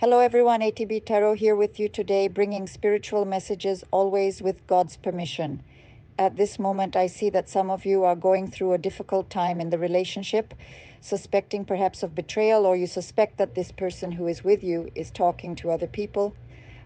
Hello everyone, ATB Tarot here with you today, bringing spiritual messages always with God's permission. At this moment, I see that some of you are going through a difficult time in the relationship, suspecting perhaps of betrayal, or you suspect that this person who is with you is talking to other people.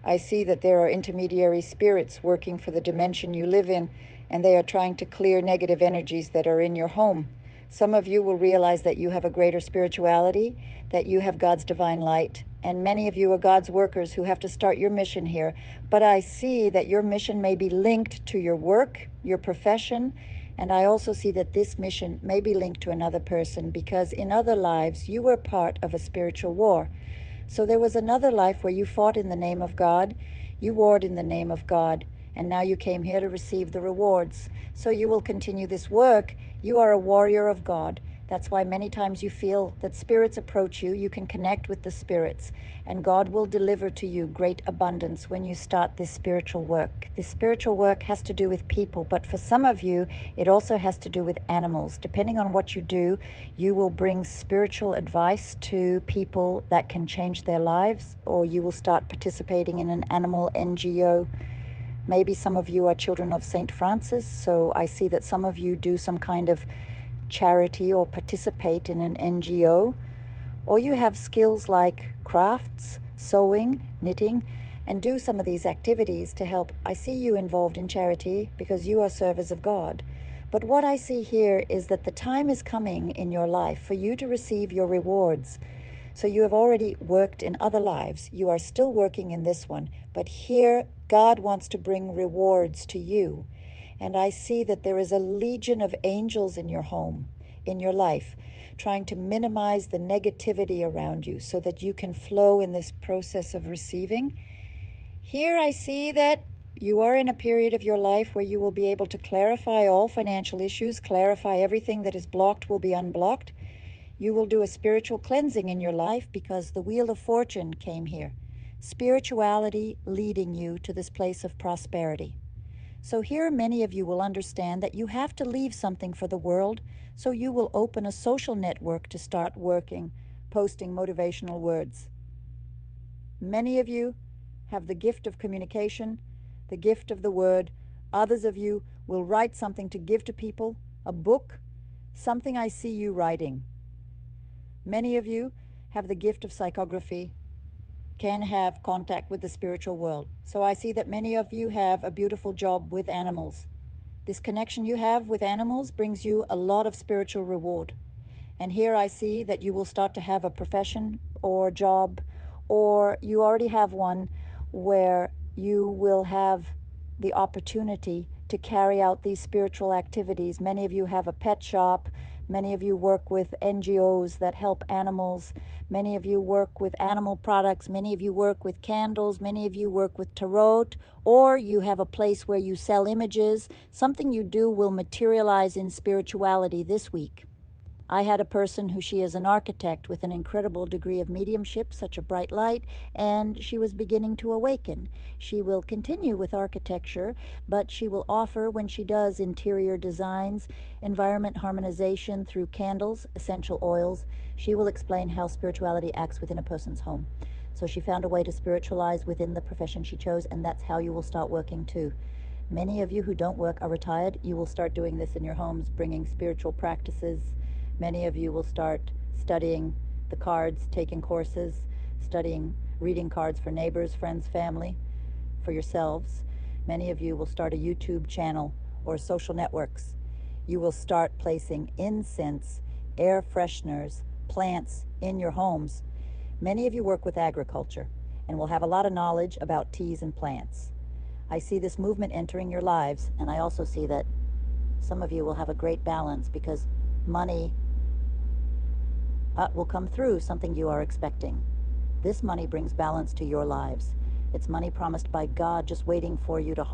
I see that there are intermediary spirits working for the dimension you live in, and they are trying to clear negative energies that are in your home. Some of you will realize that you have a greater spirituality, that you have God's divine light, and many of you are God's workers who have to start your mission here. But I see that your mission may be linked to your work, your profession, and I also see that this mission may be linked to another person because in other lives you were part of a spiritual war. So there was another life where you fought in the name of God, you warred in the name of God, and now you came here to receive the rewards. So you will continue this work. You are a warrior of God. That's why many times you feel that spirits approach you. You can connect with the spirits, and God will deliver to you great abundance when you start this spiritual work. This spiritual work has to do with people, but for some of you, it also has to do with animals. Depending on what you do, you will bring spiritual advice to people that can change their lives, or you will start participating in an animal NGO. Maybe some of you are children of St. Francis, so I see that some of you do some kind of charity or participate in an NGO, or you have skills like crafts, sewing, knitting, and do some of these activities to help. I see you involved in charity because you are servers of God. But what I see here is that the time is coming in your life for you to receive your rewards. So you have already worked in other lives. You are still working in this one. But here, God wants to bring rewards to you. And I see that there is a legion of angels in your home, in your life, trying to minimize the negativity around you so that you can flow in this process of receiving. Here I see that you are in a period of your life where you will be able to clarify all financial issues, clarify everything that is blocked will be unblocked. You will do a spiritual cleansing in your life because the Wheel of Fortune came here. Spirituality leading you to this place of prosperity. So here many of you will understand that you have to leave something for the world, so you will open a social network to start working, posting motivational words. Many of you have the gift of communication, the gift of the word. Others of you will write something to give to people, a book, something I see you writing. Many of you have the gift of psychography, can have contact with the spiritual world. So I see that many of you have a beautiful job with animals. This connection you have with animals brings you a lot of spiritual reward. And here I see that you will start to have a profession or job, or you already have one where you will have the opportunity to carry out these spiritual activities. Many of you have a pet shop. Many of you work with NGOs that help animals. Many of you work with animal products. Many of you work with candles. Many of you work with tarot, or you have a place where you sell images. Something you do will materialize in spirituality this week. I had a person who she is an architect with an incredible degree of mediumship, such a bright light, and she was beginning to awaken. She will continue with architecture, but she will offer, when she does interior designs, environment harmonization through candles, essential oils. She will explain how spirituality acts within a person's home. So she found a way to spiritualize within the profession she chose, and that's how you will start working too. Many of you who don't work are retired. You will start doing this in your homes, bringing spiritual practices. Many of you will start studying the cards, taking courses, studying, reading cards for neighbors, friends, family, for yourselves. Many of you will start a YouTube channel or social networks. You will start placing incense, air fresheners, plants in your homes. Many of you work with agriculture and will have a lot of knowledge about teas and plants. I see this movement entering your lives, and I also see that some of you will have a great balance because money will come through, something you are expecting. This money brings balance to your lives. It's money promised by God, just waiting for you to harness.